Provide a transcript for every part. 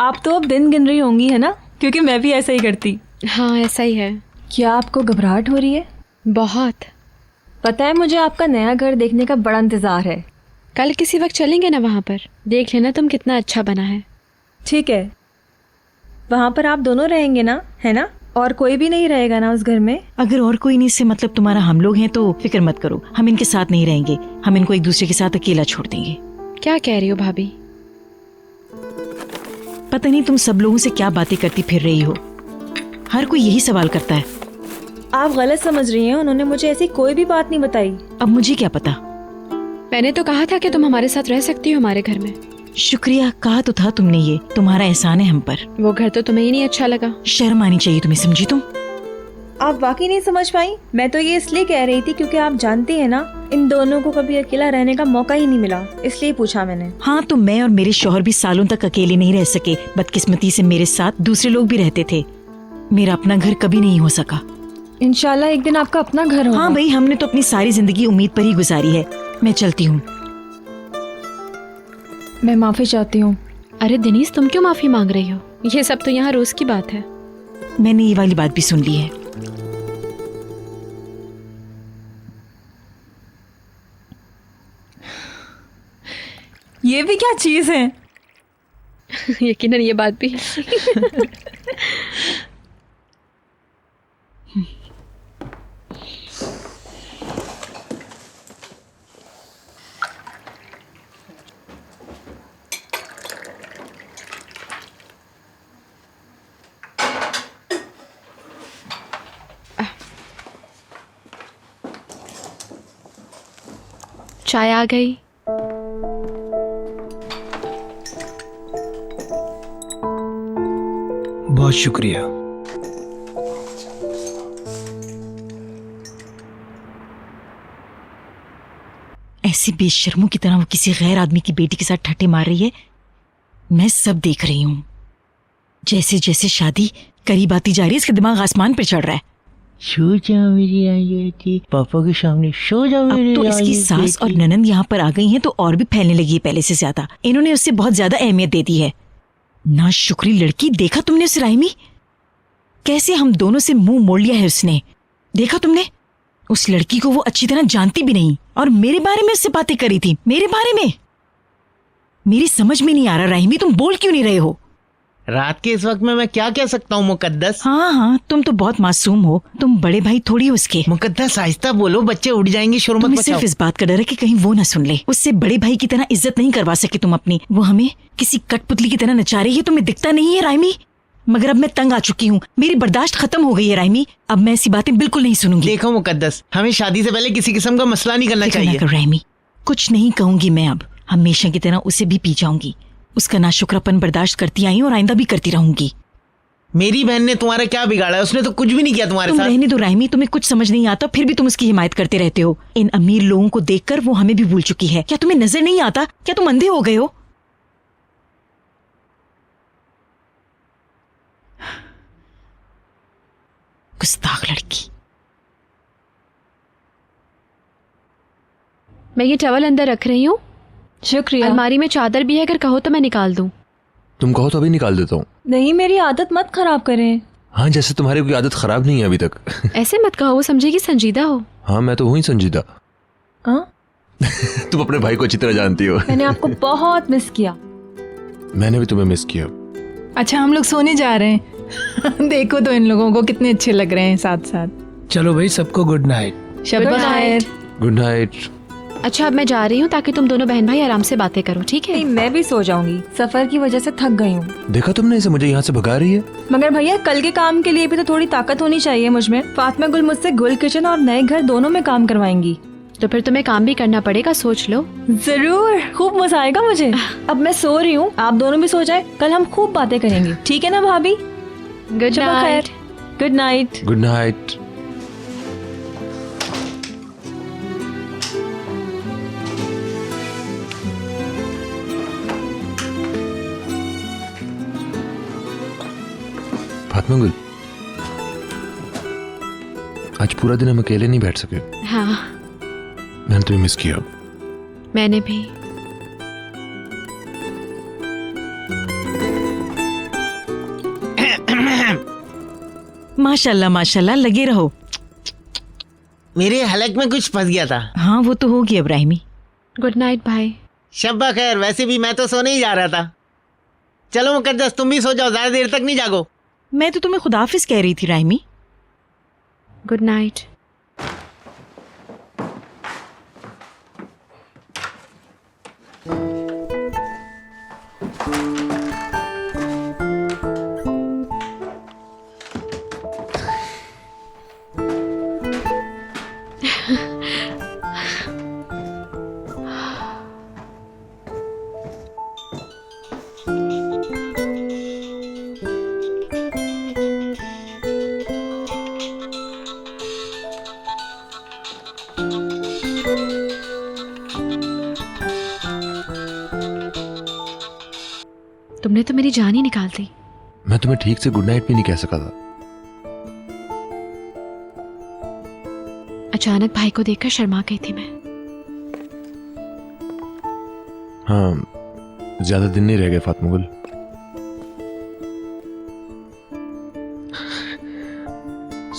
आप तो अब दिन गिन रही होंगी है ना, क्योंकि मैं भी ऐसा ही करती। हाँ ऐसा ही है। क्या आपको घबराहट हो रही है? बहुत। पता है मुझे आपका नया घर देखने का बड़ा इंतज़ार है। कल किसी वक्त चलेंगे ना वहाँ पर, देख लेना तुम कितना अच्छा बना है। ठीक है, वहाँ पर आप दोनों रहेंगे ना, है ना? और कोई भी नहीं रहेगा ना उस घर में? अगर और कोई नहीं से मतलब तुम्हारा हम लोग हैं तो फिक्र मत करो, हम इनके साथ नहीं रहेंगे, हम इनको एक दूसरे के साथ अकेला छोड़ देंगे। क्या कह रही हो भाभी? पता नहीं तुम सब लोगों से क्या बातें करती फिर रही हो, हर कोई यही सवाल करता है। आप गलत समझ रही हैं, उन्होंने मुझे ऐसी कोई भी बात नहीं बताई। अब मुझे क्या पता। मैंने तो कहा था कि तुम हमारे साथ रह सकती हो हमारे घर में। शुक्रिया, कहा तो था तुमने, ये तुम्हारा एहसान है हम पर। वो घर तो तुम्हें ही नहीं अच्छा लगा। शर्म आनी चाहिए तुम्हें, समझी तुम? आप वाकई नहीं समझ पाई? मैं तो ये इसलिए कह रही थी क्योंकि आप जानती हैं ना, इन दोनों को कभी अकेला रहने का मौका ही नहीं मिला, इसलिए पूछा मैंने। हाँ तो मैं और मेरे शौहर भी सालों तक अकेले नहीं रह सके। बदकिस्मती से मेरे साथ दूसरे लोग भी रहते थे, मेरा अपना घर कभी नहीं हो सका। इंशाल्लाह एक दिन आपका अपना घर होगा। हाँ भाई, हमने तो अपनी सारी जिंदगी उम्मीद पर ही गुजारी है। मैं चलती हूँ। मैं माफी चाहती हूँ। अरे दिनीश, तुम क्यों माफी मांग रही हो? ये सब तो यहाँ रोज की बात है। मैंने ये वाली बात भी सुन ली है। ये भी क्या चीज है? यकीनन ये बात भी। चाय आ गई। बहुत शुक्रिया। ऐसे बेशर्मों की तरह वो किसी गैर आदमी की बेटी के साथ ठट्टे मार रही है। मैं सब देख रही हूँ। जैसे जैसे शादी करीब आती जा रही है, इसका दिमाग आसमान पर चढ़ रहा है। सो जा मेरी आई, पापा के सामने सो जा मेरी। अब तो इसकी सास और ननंद यहाँ पर आ गई हैं तो और भी फैलने लगी है पहले से ज्यादा। इन्होंने उससे बहुत ज्यादा अहमियत दे दी है। ना शुक्री लड़की, देखा तुमने उस राइमी? कैसे हम दोनों से मुंह मोड़ लिया है उसने, देखा तुमने? उस लड़की को वो अच्छी तरह जानती भी नहीं और मेरे बारे में उससे बातें करी थी। मेरे बारे में? मेरी समझ में नहीं आ रहा राहिमी, तुम बोल क्यों नहीं रहे हो? रात के इस वक्त में मैं क्या कह सकता हूँ मुकद्दस? हाँ हाँ, तुम तो बहुत मासूम हो, तुम बड़े भाई थोड़ी हो उसके। मुकद्दस आहिस्ता बोलो, बच्चे उड़ जाएंगे, शोर मत तुम्हें मचाओ। सिर्फ इस बात का डर है कि कहीं वो ना सुन ले। उससे बड़े भाई की तरह इज्जत नहीं करवा सके तुम अपनी। वो हमें किसी कठपुतली की तरह नचा रही है, तुम्हें दिखता नहीं है राइमी? मगर अब मैं तंग आ चुकी हूँ, मेरी बर्दाश्त खत्म हो गई है राइमी। अब मैं ऐसी बातें बिल्कुल नहीं सुनूंगी। देखो मुकद्दस, हमें शादी से पहले किसी किस्म का मसला नहीं करना चाहिए। राइमी, कुछ नहीं कहूंगी मैं अब, हमेशा की तरह उसे भी पी जाऊंगी। उसका नाशुक्रापन बर्दाश्त करती आई और आइंदा भी करती रहूंगी। मेरी बहन ने तुम्हारा क्या बिगाड़ा है? उसने तो कुछ भी नहीं किया तुम्हारे तुम साथ। रहने दो राइमी, तुम्हें कुछ समझ नहीं आता, फिर भी तुम उसकी हिमायत करते रहते हो। इन अमीर लोगों को देखकर वो हमें भी भूल चुकी है। क्या तुम्हें नजर नहीं आता? क्या तुम अंधे हो गए हो? गुस्ताख लड़की। मैं ये टवल अंदर रख रही हूँ। शुक्रिया। अलमारी में चादर भी है, अगर कहो तो मैं निकाल दूँ। तुम कहो तो अभी निकाल देता हूँ। नहीं, मेरी आदत मत खराब करें। हाँ, जैसे तुम्हारी कोई आदत खराब नहीं है अभी तक। ऐसे मत कहो, वो समझेगी संजीदा हो। हाँ, मैं तो हूँ ही संजीदा। हाँ? तुम अपने भाई को अच्छी तरह जानती हो। मैंने आपको बहुत मिस किया। मैंने भी तुम्हें मिस किया। अच्छा, हम लोग सोने जा रहे हैं। देखो तो इन लोगों को कितने अच्छे लग रहे हैं साथ साथ। चलो भाई, सबको गुड नाइट। शब Good बखैर। night। Good night. अच्छा, अब मैं जा रही हूँ ताकि तुम दोनों बहन भाई आराम से बातें करो, ठीक है? नहीं, मैं भी सो जाऊंगी, सफर की वजह से थक गई हूँ। देखा तुमने, इसे मुझे यहाँ से भगा रही है। मगर भैया, कल के काम के लिए भी तो थोड़ी ताकत होनी चाहिए मुझ में। फातिमा गुल मुझसे गुल किचन और नए घर दोनों में काम करवाएंगी। तो फिर तुम्हें काम भी करना पड़ेगा, सोच लो। जरूर, खूब मजा आएगा मुझे। अब मैं सो रही हूँ, आप दोनों भी सो जाए, कल हम खूब बातें करेंगे, ठीक है ना भाभी? गुड शब नाइट। बखैर। Good night. Good night. Fatima Gul, आज पूरा दिन हम अकेले नहीं बैठ सके। हाँ, मैंने तुम्हें मिस किया। मैंने भी। माशाल्लाह माशाल्लाह, लगे रहो। मेरे हलक में कुछ फंस गया था। हाँ वो तो होगी इब्राहिमी। गुड नाइट भाई। शब्बा खैर, वैसे भी मैं तो सोने ही जा रहा था। चलो मुकद्दस, तुम भी सो जाओ, ज्यादा देर तक नहीं जागो। मैं तो तुम्हें खुदाफिज कह रही थी राइमी। Good night. तुमने तो मेरी जान ही निकाल दी। मैं तुम्हें ठीक से गुड नाइट भी नहीं कह सका था। अचानक भाई को देखकर शर्मा गई थी मैं। हाँ, ज्यादा दिन नहीं रह गए फातिमा गुल।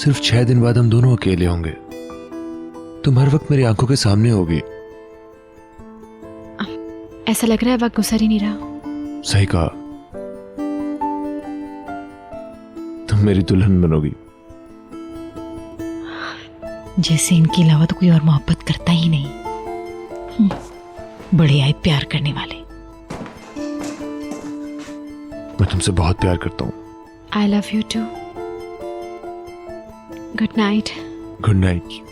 सिर्फ 6 दिन बाद हम दोनों अकेले होंगे। तुम हर वक्त मेरी आंखों के सामने होगी। ऐसा लग रहा है वक्त गुजर ही नहीं रहा। सही कहा, तुम मेरी दुल्हन बनोगी। जैसे इनके अलावा तो कोई और मोहब्बत करता ही नहीं। बड़े आए प्यार करने वाले। मैं तुमसे बहुत प्यार करता हूँ। I love you too. Good night. Good night.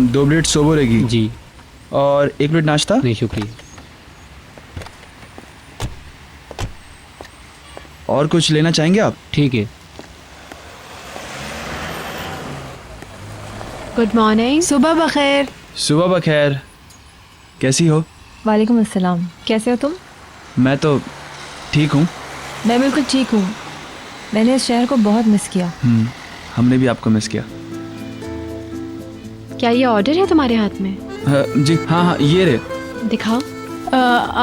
दो प्लेट सोबो रहेगी जी। और 1 प्लेट नाश्ता। नहीं शुक्रिया। और कुछ लेना चाहेंगे आप? ठीक है। Good morning. सुबह बखैर। सुबह बखैर। कैसी हो? वालेकुम अस्सलाम। कैसे हो तुम? मैं तो ठीक हूँ। मैं बिल्कुल ठीक हूँ। मैंने इस शहर को बहुत मिस किया। हमने भी आपको मिस किया। क्या ये ऑर्डर है तुम्हारे हाथ में? जी हाँ, ये रहे। दिखाओ।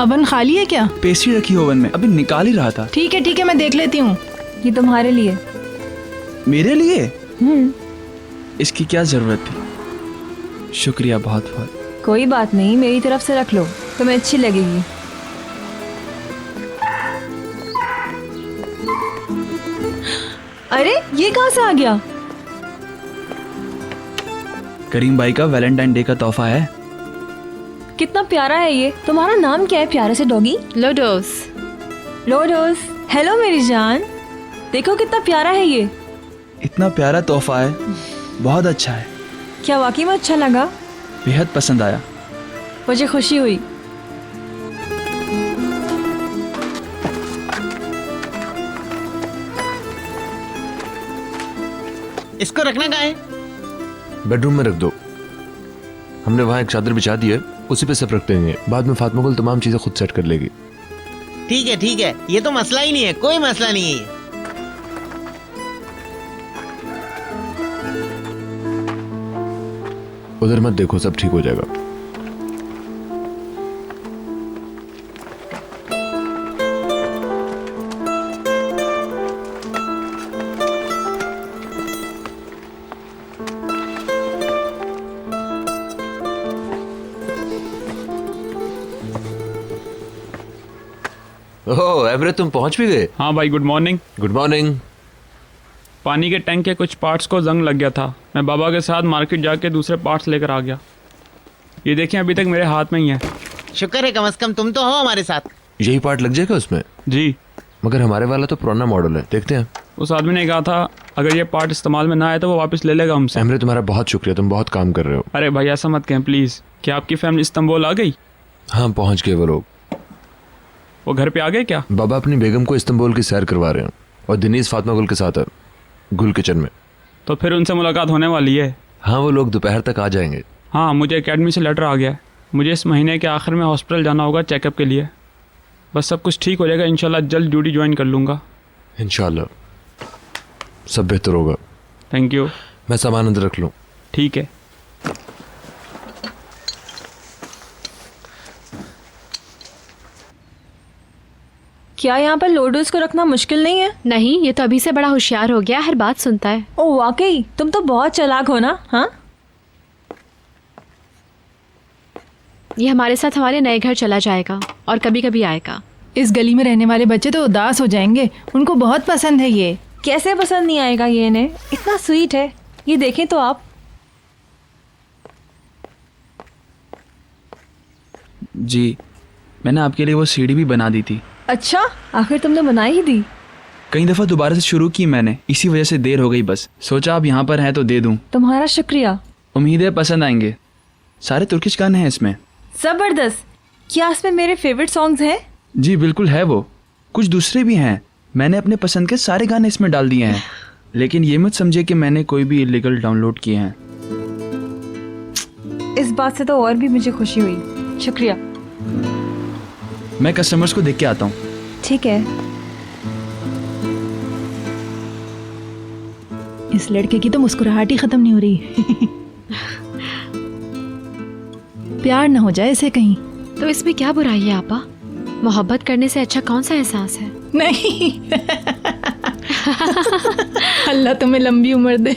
अवन खाली है क्या? पेस्ट्री रखी ओवन में, अभी निकाल ही रहा था। ठीक है, मैं देख लेती हूँ। ये तुम्हारे लिए। मेरे लिए? हम्म, इसकी क्या जरूरत थी? शुक्रिया बहुत बहुत। कोई बात नहीं, मेरी तरफ से रख लो, तुम्हें अच्छी लगेगी। अरे ये कहाँ से आ गया? करीम भाई का वैलेंटाइन डे का तोहफा है। कितना प्यारा है ये। तुम्हारा नाम क्या है प्यारे से डॉगी? लोडोस। लोडोस। हेलो मेरी जान, देखो कितना प्यारा है ये। इतना प्यारा तोहफा है, बहुत अच्छा है। क्या वाकई में अच्छा लगा? बेहद पसंद आया। मुझे खुशी हुई। इसको रखना कहाँ है? बेडरूम में रख दो। हमने वहां एक चादर बिछा दी है, उसी पे सब रख देंगे। बाद में फातिमा गुल तमाम चीजें खुद सेट कर लेगी। ठीक है, ये तो मसला ही नहीं है, कोई मसला नहीं है। उधर मत देखो, सब ठीक हो जाएगा। ओह एवरेट, तुम पहुंच भी गए? हाँ भाई, गुड मॉर्निंग। Good morning. पानी के टैंक के कुछ पार्ट्स को जंग लग गया था। मैं बाबा के साथ मार्केट जाके दूसरे पार्ट्स लेकर आ गया। ये देखें, अभी तक मेरे हाथ में ही है। शुक्र है कम से कम तुम तो हो हमारे साथ। यही पार्ट लग जाएगा उसमें? जी। मगर हमारे वाला तो पुराना मॉडल है, देखते हैं। उस आदमी ने कहा था अगर ये पार्ट इस्तेमाल में ना आए तो वो वापस ले लेगा हमसे। एमरे तुम्हारा बहुत शुक्रिया, तुम बहुत काम कर रहे हो। अरे भाई ऐसा मत कहें प्लीज़। क्या आपकी फैमिली इस्तांबुल आ गई? हाँ पहुंच गए वो लोग। वो घर पे आ गए क्या? बाबा अपनी बेगम को इस्तांबुल की सैर करवा रहे हैं और दिनीज फातिमा गुल के साथ है गुल किचन में। तो फिर उनसे मुलाकात होने वाली है। हाँ वो लोग दोपहर तक आ जाएंगे। हाँ मुझे एकेडमी से लेटर आ गया है। मुझे इस महीने के आखिर में हॉस्पिटल जाना होगा चेकअप के लिए। बस सब कुछ ठीक हो जाएगा इंशाल्लाह, जल्द ड्यूटी ज्वाइन कर लूँगा। इंशाल्लाह सब बेहतर होगा। Thank you. मैं सामान अंदर रख लूँ? ठीक है। क्या यहाँ पर लोडर्स को रखना मुश्किल नहीं है? नहीं, ये तो अभी से बड़ा होशियार हो गया, हर बात सुनता है। ओ वाकई तुम तो बहुत चालाक हो ना। हाँ ये हमारे साथ हमारे नए घर चला जाएगा और कभी कभी आएगा। इस गली में रहने वाले बच्चे तो उदास हो जाएंगे, उनको बहुत पसंद है ये। कैसे पसंद नहीं आएगा ये इन्हें, इतना स्वीट है। ये देखें तो आप। जी, मैंने आपके लिए वो सीढ़ी भी बना दी थी। अच्छा आखिर तुमने बनाई ही दी। कई दफ़ा दोबारा से शुरू की मैंने, इसी वजह से देर हो गई। बस सोचा आप यहाँ पर हैं तो दे दूँ। तुम्हारा शुक्रिया। उम्मीद है पसंद आएंगे। सारे तुर्किश गाने हैं इसमें। जबरदस्त। क्या इसमें मेरे फेवरेट सॉन्ग्स हैं? जी बिल्कुल है वो। कुछ दूसरे भी हैं। मैंने अपने पसंद के सारे गाने इसमें डाल दिए हैं। लेकिन ये मत समझे कि मैंने कोई भी इलीगल डाउनलोड किए हैं। इस बात से तो और भी मुझे खुशी हुई। शुक्रिया। मैं कस्टमर्स को देख के आता हूँ। ठीक है। इस लड़के की तो मुस्कुराहट ही खत्म नहीं हो रही। प्यार न हो जाए इसे कहीं। तो इसमें क्या बुराई है आपा? मोहब्बत करने से अच्छा कौन सा एहसास है? नहीं। अल्लाह तुम्हें लंबी उम्र दे।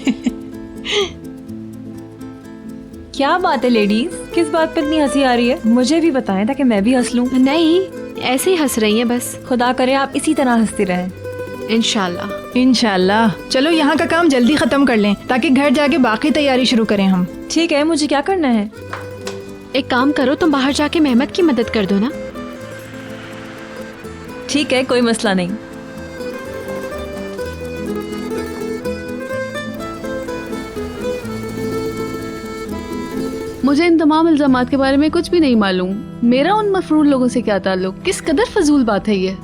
क्या बात है लेडीज, किस बात पर इतनी हंसी आ रही है? मुझे भी बताएं ताकि मैं भी हंस लूं। नहीं, ऐसे ही हंस रही हैं बस। खुदा करे आप इसी तरह हंसती रहें। इंशाल्लाह। इंशाल्लाह। चलो यहाँ का काम जल्दी खत्म कर लें ताकि घर जाके बाकी तैयारी शुरू करें हम। ठीक है, मुझे क्या करना है? एक काम करो, तुम बाहर जाके मेहमत की मदद कर दो ना। ठीक है, कोई मसला नहीं। मुझे इन तमाम इल्जामात के बारे में कुछ भी नहीं मालूम। मेरा उन मफरूर लोगों से क्या ताल्लुक? किस कदर फजूल बात है ये।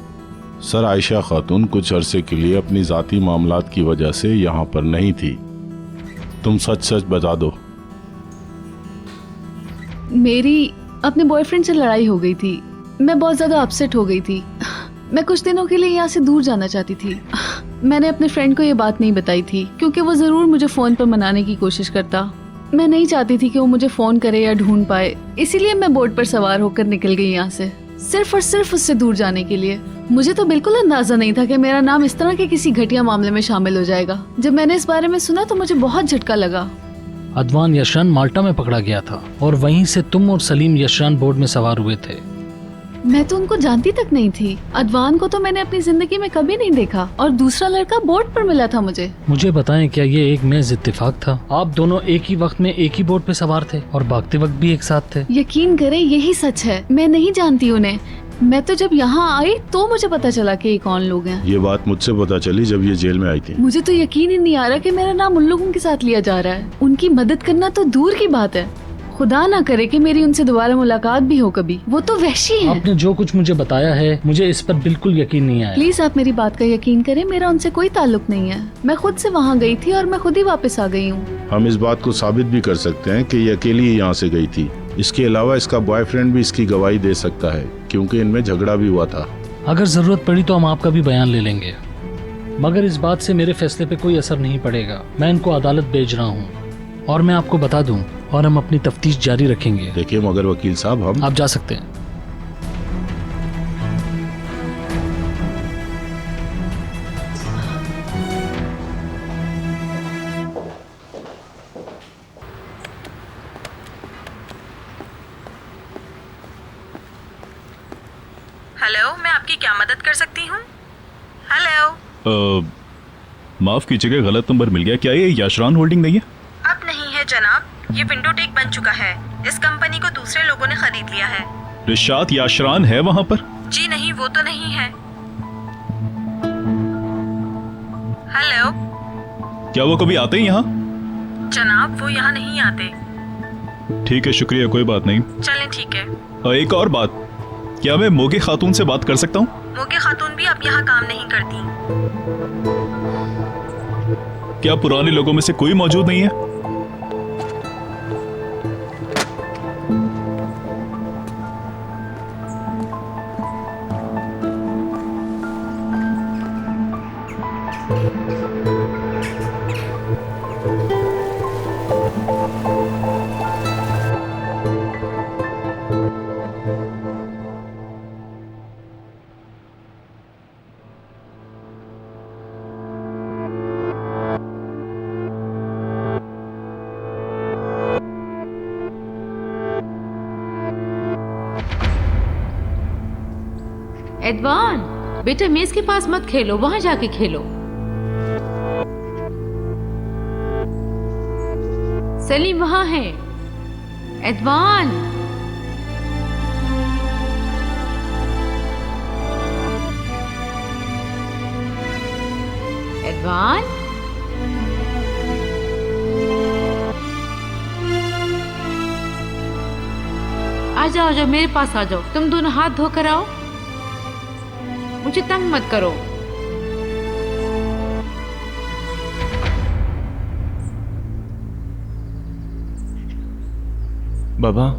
सर आयशा खातून कुछ अरसे के लिए अपनी जाती मामलात की वजह से यहाँ पर नहीं थी। तुम सच सच बता दो। मेरी अपने बॉयफ्रेंड से लड़ाई हो गई थी। मैं बहुत ज़्यादा अपसेट हो गई थी। मैं कुछ दिनों के लिए यहाँ से दूर जाना चाहती थी। मैंने अपने फ्रेंड को ये बात नहीं बताई थी क्योंकि वो ज़रूर मुझे फ़ोन पर मनाने की कोशिश करता। मैं नहीं चाहती थी कि वो मुझे फ़ोन करे या ढूंढ पाए, इसीलिए मैं बोट पर सवार होकर निकल गई यहाँ से, सिर्फ और सिर्फ उससे दूर जाने के लिए। मुझे तो बिल्कुल अंदाजा नहीं था कि मेरा नाम इस तरह के किसी घटिया मामले में शामिल हो जाएगा। जब मैंने इस बारे में सुना तो मुझे बहुत झटका लगा। अदवान यशरान माल्टा में पकड़ा गया था और वहीं से तुम और सलीम यशरान बोट में सवार हुए थे। मैं तो उनको जानती तक नहीं थी। अदवान को तो मैंने अपनी जिंदगी में कभी नहीं देखा और दूसरा लड़का बोट पर मिला था मुझे बताएं, क्या ये एक महज इत्तेफाक था? आप दोनों एक ही वक्त में एक ही बोट पे सवार थे और भागते वक्त भी एक साथ थे? यकीन करें यही सच है। मैं नहीं जानती उन्हें। मैं तो जब यहाँ आई तो मुझे पता चला कि ये कौन लोग हैं। ये बात मुझसे पता चली जब ये जेल में आई थी। मुझे तो यकीन ही नहीं आ रहा कि मेरा नाम उन लोगों के साथ लिया जा रहा है। उनकी मदद करना तो दूर की बात है। खुदा ना करे कि मेरी उनसे दोबारा मुलाकात भी हो कभी। वो तो वहशी हैं। आपने जो कुछ मुझे बताया है मुझे इस पर बिल्कुल यकीन नहीं आया। प्लीज आप मेरी बात का यकीन करें, मेरा उनसे कोई ताल्लुक नहीं है। मैं खुद से वहाँ गई थी और मैं खुद ही वापस आ गई हूँ। हम इस बात को साबित भी कर सकते हैं कि ये अकेली ही यहाँ से गई थी। इसके अलावा इसका बॉयफ्रेंड भी इसकी गवाही दे सकता है क्योंकि इनमें झगड़ा भी हुआ था। अगर जरूरत पड़ी तो हम आपका भी बयान ले लेंगे, मगर इस बात से मेरे फैसले पे कोई असर नहीं पड़ेगा। मैं इनको अदालत भेज रहा हूँ और मैं आपको बता दूं और हम अपनी तफ्तीश जारी रखेंगे। देखिए मगर वकील साहब, हम आप जा सकते हैं। हेलो, मैं आपकी क्या मदद कर सकती हूँ? हेलो। माफ कीजिएगा, गलत नंबर मिल गया। क्या ये यशरान होल्डिंग नहीं है? अब नहीं है जनाब, ये विंडो टेक बन चुका है। इस कंपनी को दूसरे लोगों ने खरीद लिया है। रिशात याशरान है वहाँ पर? जी नहीं, वो तो नहीं है। हेलो क्या वो कभी आते हैं यहाँ? जनाब, वो यहाँ नहीं आते। ठीक है, शुक्रिया, कोई बात नहीं। चलें, ठीक है। एक और बात, क्या मैं मोगे खातून से बात कर सकता हूँ? मोगे खातून भी अब यहाँ काम नहीं करती। क्या पुराने लोगों में से कोई मौजूद नहीं है? एडवान, बेटा मेज के पास मत खेलो, वहां जाके खेलो। सलीम वहां है। एडवान, एडवान, आ जाओ, मेरे पास आ जाओ। तुम दोनों हाथ धोकर आओ, मुझे तंग मत करो। बाबा,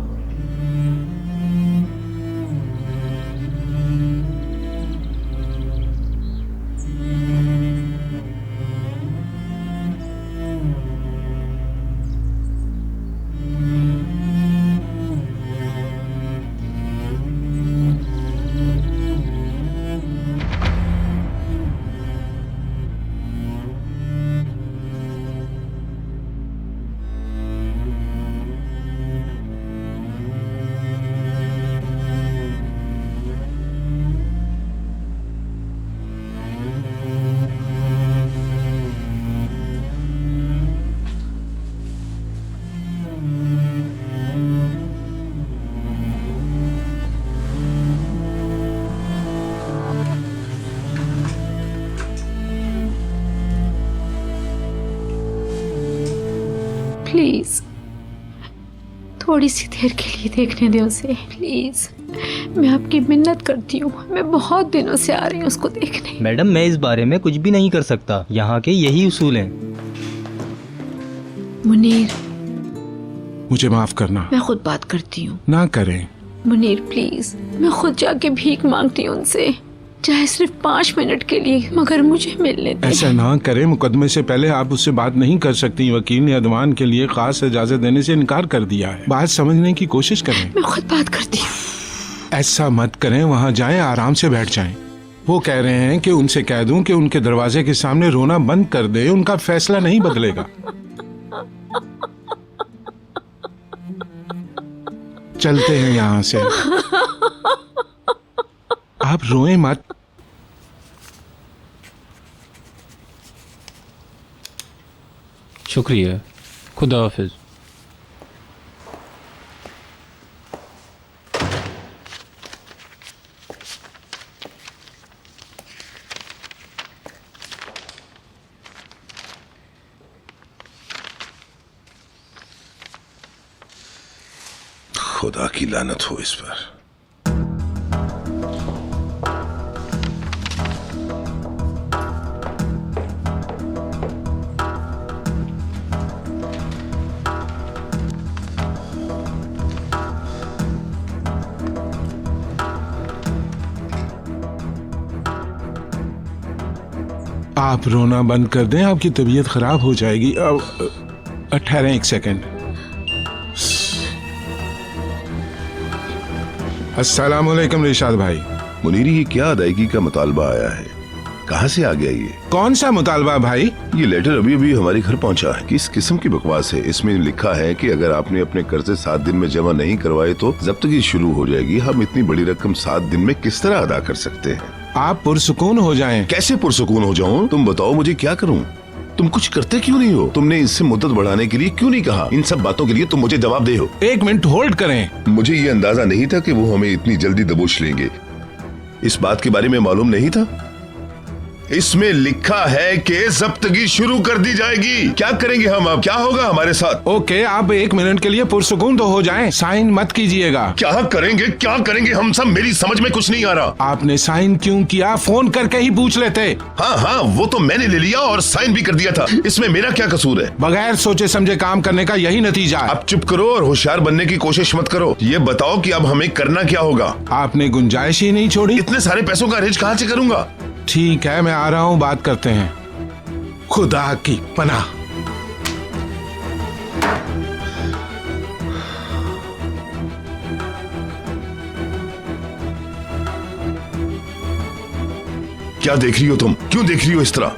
प्लीज थोड़ी सी देर के लिए देखने दे उसे, प्लीज। मैं आपकी मिन्नत करती हूँ, मैं बहुत दिनों से आ रही हूँ उसको देखने। मैडम, मैं इस बारे में कुछ भी नहीं कर सकता, यहाँ के यही उसूल हैं। मुनीर, मुझे माफ करना। मैं खुद बात करती हूँ। ना करें मुनीर प्लीज, मैं खुद जाके भीख मांगती हूँ उनसे, चाहे सिर्फ 5 मिनट के लिए, मगर मुझे मिलने दें। ऐसा ना करें, मुकदमे से पहले आप उससे बात नहीं कर सकती। वकील ने अदवान के लिए खास इजाजत देने से इनकार कर दिया है। बात समझने की कोशिश करें। मैं खुद बात करती हूँ। ऐसा मत करें, वहाँ जाएं, आराम से बैठ जाएं। वो कह रहे हैं कि उनसे कह दूं कि उनके दरवाजे के सामने रोना बंद कर दे, उनका फैसला नहीं बदलेगा। चलते हैं यहाँ से। आप रोएं मत। शुक्रिया, खुदा हाफिज। खुदा की लानत हो इस पर। आप रोना बंद कर दें, आपकी तबीयत खराब हो जाएगी। अब ठहरें एक सेकंड। अस्सलाम वालेकुम रिशाद भाई। मुनीर, ये क्या अदायगी का मुतालबा आया है? कहाँ से आ गया ये? कौन सा मुतालबा भाई? ये लेटर अभी अभी हमारे घर पहुँचा है। किस किस्म की बकवास है? इसमें लिखा है कि अगर आपने अपने कर्जे 7 दिन में जमा नहीं करवाए तो जब्तगी शुरू हो जाएगी। हम इतनी बड़ी रकम 7 दिन में किस तरह अदा कर सकते हैं? आप पुरसुकून हो जाएं। कैसे पुरसुकून हो जाऊं? तुम बताओ, मुझे क्या करूं? तुम कुछ करते क्यों नहीं हो? तुमने इससे मुद्दत बढ़ाने के लिए क्यों नहीं कहा? इन सब बातों के लिए तुम मुझे जवाब दे हो। 1 मिनट होल्ड करें। मुझे ये अंदाजा नहीं था कि वो हमें इतनी जल्दी दबोच लेंगे। इस बात के बारे में मालूम नहीं था। इसमें लिखा है कि जब्तगी शुरू कर दी जाएगी। क्या करेंगे हम अब? क्या होगा हमारे साथ? ओके, आप 1 मिनट के लिए पुरसुकून तो हो जाएं, साइन मत कीजिएगा। क्या करेंगे, क्या करेंगे हम सब? मेरी समझ में कुछ नहीं आ रहा। आपने साइन क्यों किया? फोन करके ही पूछ लेते। हाँ, वो तो मैंने ले लिया और साइन भी कर दिया था। इसमें मेरा क्या कसूर है? बगैर सोचे समझे काम करने का यही नतीजा है। अब चुप करो और होशियार बनने की कोशिश मत करो। ये बताओ कि अब हमें करना क्या होगा? आपने गुंजाइश ही नहीं छोड़ी। इतने सारे पैसों का अरेंज कहाँ से करूंगा? ठीक है, मैं आ रहा हूँ, बात करते हैं। खुदा की पनाह। क्या देख रही हो तुम? क्यों देख रही हो इस तरह?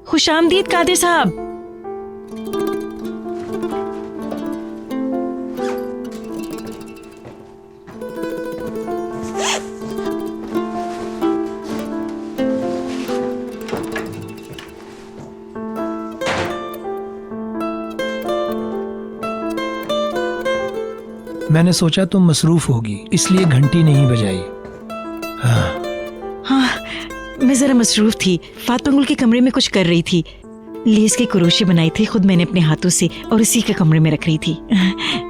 खुशामदीद कादिर साहब। मैंने सोचा तुम मसरूफ होगी, इसलिए घंटी नहीं बजाई। हाँ, मैं जरा मसरूफ थी। फातिमा गुल के कमरे में कुछ कर रही थी। लेस के क्रोशे बनाए थे खुद मैंने अपने हाथों से और इसी के कमरे में रख रही थी।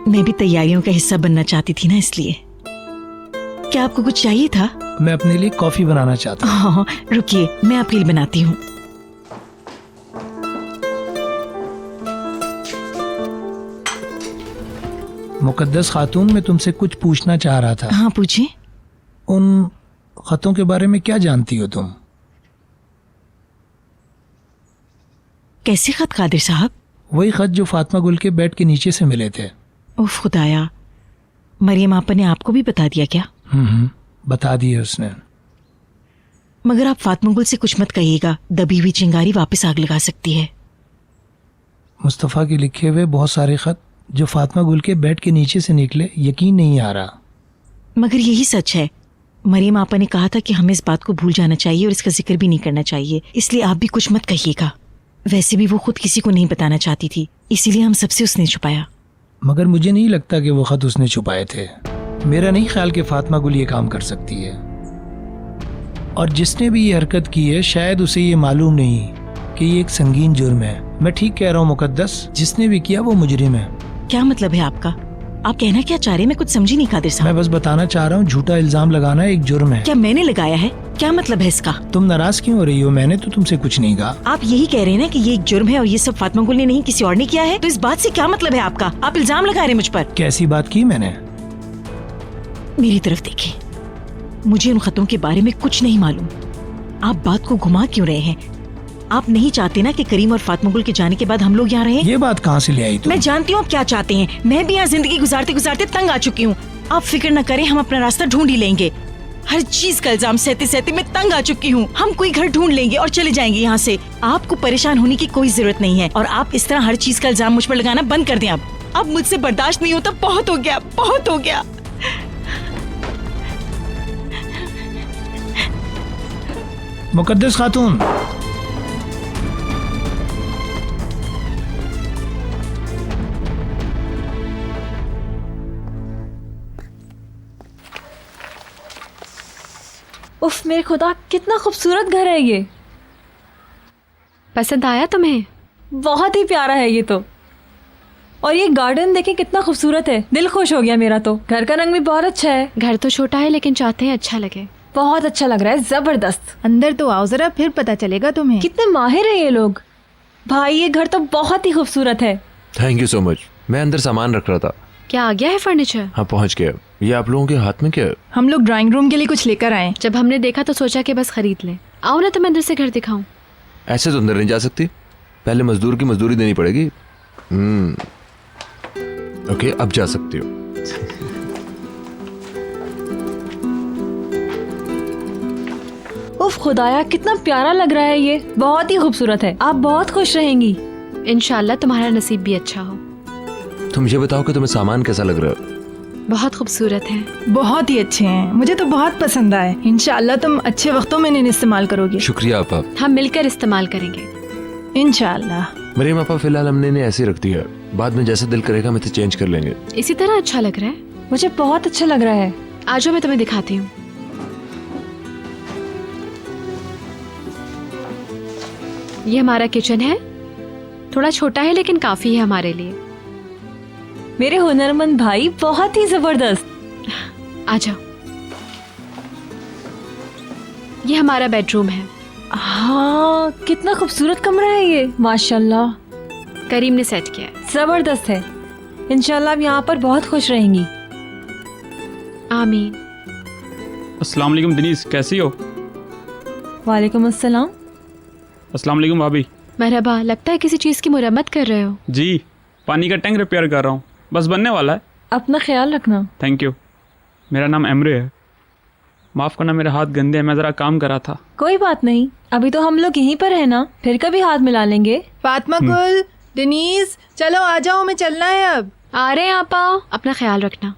मैं भी तैयारियों का हिस्सा बनना चाहती थी ना, इसलिए। क्या आपको कुछ चाहिए था? मैं अपने लिए कॉफी बनाना चाहता हूँ। हाँ, रुकिए, मैं आपके लिए बनाती हूँ। मुकद्दस खातून, मैं तुमसे कुछ पूछना चाह रहा था। हाँ, पूछिए। उन खतों के बारे में क्या जानती हो तुम? कैसे खत कादिर साहब? वही खत जो फातिमा गुल के बेड के नीचे से मिले थे। उफ खुदाया, मरियम आपा ने आपको भी बता दिया क्या? बता दिए उसने। मगर आप फातिमा गुल से कुछ मत कहिएगा, दबी हुई चिंगारी वापस आग लगा सकती है। मुस्तफ़ा के लिखे हुए बहुत सारे खत जो फातिमा गुल के बेड के नीचे से निकले, यकीन नहीं आ रहा। मगर यही सच है। मरियम आपा ने कहा था कि हमें इस बात को भूल जाना चाहिए और इसका जिक्र भी नहीं करना चाहिए, इसलिए आप भी कुछ मत कहिएगा। वैसे भी वो खुद किसी को नहीं बताना चाहती थी, इसीलिए हम सबसे उसने छुपाया। मगर मुझे नहीं लगता कि वो खत उसने छुपाए थे। मेरा नहीं ख्याल कि फातिमा गुल ये काम कर सकती है। और जिसने भी ये हरकत की है, शायद उसे ये मालूम नहीं कि ये एक संगीन जुर्म है। मैं ठीक कह रहा हूँ मुकद्दस? जिसने भी किया वो मुजरिम है। क्या मतलब है आपका? आप कहना क्या चाह रहे हैं? मैं कुछ समझी नहीं कादिर साहब। मैं बस बताना चाह रहा हूँ, झूठा इल्जाम लगाना एक जुर्म है। क्या मैंने लगाया है? क्या मतलब है इसका? तुम नाराज क्यों हो रही हो? मैंने तो तुमसे कुछ नहीं कहा। आप यही कह रहे हैं ना कि ये एक जुर्म है और ये सब फातिमा गुल ने नहीं किसी और ने किया है? तो इस बात से क्या मतलब है आपका? आप इल्जाम लगा रहे हैं मुझ पर। कैसी बात की मैंने? मेरी तरफ देखिए, मुझे उन खतों के बारे में कुछ नहीं मालूम। आप बात को घुमा क्यों रहे हैं? आप नहीं चाहते ना कि करीम और फातिमा गुल के जाने के बाद हम लोग यहाँ रहे? ये बात कहाँ से ले आई तुम? मैं जानती हूँ आप क्या चाहते हैं। मैं भी यहाँ जिंदगी गुजारते गुजारते तंग आ चुकी हूँ। आप फिक्र न करें, हम अपना रास्ता ढूंढ ही लेंगे। हर चीज का इल्जाम सहते सहते मैं तंग आ चुकी हूँ। हम कोई घर ढूंढ लेंगे और चले जाएंगे यहाँ से। आपको परेशान होने की कोई जरूरत नहीं है और आप इस तरह हर चीज का इल्जाम मुझ पर लगाना बंद कर दें। अब मुझसे बर्दाश्त नहीं होता। बहुत हो गया, बहुत हो गया। मुकद्दस खातून, उफ मेरे खुदा, कितना खूबसूरत घर है ये। पसंद आया तुम्हें? बहुत ही प्यारा है ये तो। और ये गार्डन देखें कितना खूबसूरत है, दिल खुश हो गया मेरा तो। घर का रंग भी बहुत अच्छा है। घर तो छोटा है लेकिन चाहते हैं अच्छा लगे। बहुत अच्छा लग रहा है, जबरदस्त। अंदर तो आओ जरा, फिर पता चलेगा तुम्हें। कितने माहिर है ये लोग। भाई ये घर तो बहुत ही खूबसूरत है। Thank you so much. मैं अंदर सामान रख रहा था। क्या आ गया है फर्नीचर? हाँ पहुंच गया। ये आप लोगों के हाथ में क्या है? हम लोग ड्राइंग रूम के लिए कुछ लेकर आए। जब हमने देखा तो सोचा कि बस खरीद लें। आओ ना तुम्हें अंदर से घर दिखाऊं। ऐसे तो अंदर नहीं जा सकती, पहले मजदूर की मजदूरी देनी पड़ेगी। ओके अब जा सकती हो। उफ खुदाया, कितना प्यारा लग रहा है ये। बहुत ही खूबसूरत है। आप बहुत खुश रहेंगी। इंशाल्लाह तुम्हारा नसीब भी अच्छा हो। तुम ये बताओ कि तुम्हें सामान कैसा लग रहा है? बहुत खूबसूरत है। बहुत ही अच्छे हैं, मुझे तो बहुत पसंद आए। इंशाल्लाह तुम अच्छे वक्तों में इन्हें इस्तेमाल करोगे। शुक्रिया आपा। हम मिलकर इस्तेमाल करेंगे इंशाल्लाह। मरियम आपा फिलहाल हमने इन्हें ऐसे ही रख दिया, बाद में जैसा दिल करेगा हम इसे चेंज कर लेंगे। इसी तरह अच्छा लग रहा है। मुझे बहुत अच्छा लग रहा है। आज मैं तुम्हें दिखाती हूँ। ये हमारा किचन है। थोड़ा छोटा है लेकिन काफी है हमारे लिए। मेरे हुनरमंद भाई, बहुत ही जबरदस्त। आ जाओ। ये हमारा बेडरूम है। हाँ कितना खूबसूरत कमरा है ये, माशाल्लाह। करीम ने सेट किया है। जबरदस्त है। इंशाल्लाह आप यहाँ पर बहुत खुश रहेंगी। आमीन। अस्सलाम वालेकुम दिनीश, कैसी हो? वालेकुम अस्सलाम। अस्सलाम वालेकुम भाभी। मरहबा। लगता है किसी चीज़ की मुरम्मत कर रहे हो। जी, पानी का टैंक रिपेयर कर रहा हूँ, बस बनने वाला है। अपना ख्याल रखना। Thank you. मेरा नाम एमरे है। माफ़ करना मेरे हाथ गंदे हैं, मैं ज़रा काम करा था। कोई बात नहीं, अभी तो हम लोग यहीं पर है ना, फिर कभी हाथ मिला लेंगे। फातिमा गुल, डेनीज, चलो आ जाओ, हमें चलना है अब। आ रहे हैं आपा। अपना ख्याल रखना।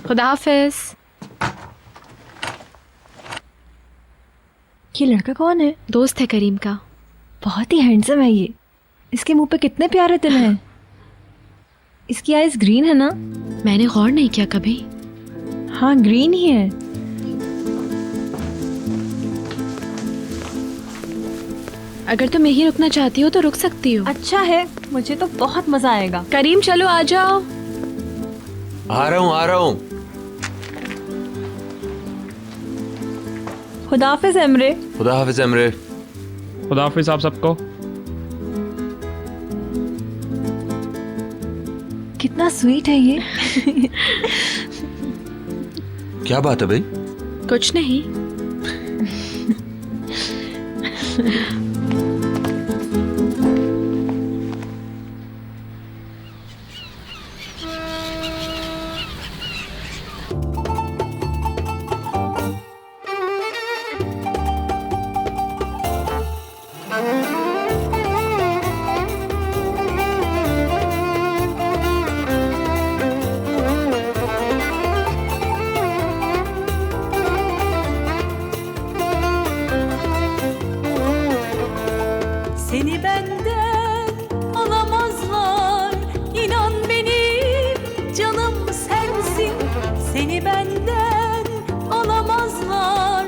खुदा हाफिज। ये लड़का कौन है? दोस्त है करीम का। बहुत ही हैंडसम है ये। इसके मुंह पे कितने प्यारे तिल हैं। इसकी आईज ग्रीन है ना? मैंने गौर नहीं किया कभी। हाँ ग्रीन ही है। अगर तुम यहीं रुकना चाहती हो तो रुक सकती हो। अच्छा है, मुझे तो बहुत मजा आएगा। करीम चलो आ जाओ। आ रहा हूँ। खुदा हाफिज एमरे। खुदा हाफिज एमरे। खुदा हाफिज आप सबको। कितना स्वीट है ये। क्या बात है भाई? कुछ नहीं। Seni benden alamazlar, inan benim canım sensin. Seni benden alamazlar,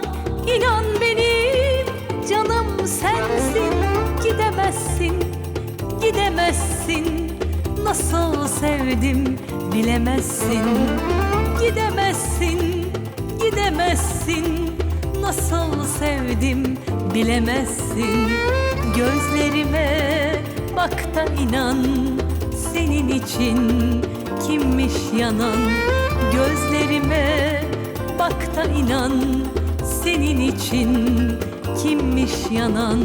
inan benim canım sensin. Gidemezsin, gidemezsin, nasıl sevdim bilemezsin. Gidemezsin, gidemezsin, nasıl sevdim bilemezsin. Gözlerime bak da inan, senin için kimmiş yanan. Gözlerime bak da inan, senin için kimmiş yanan.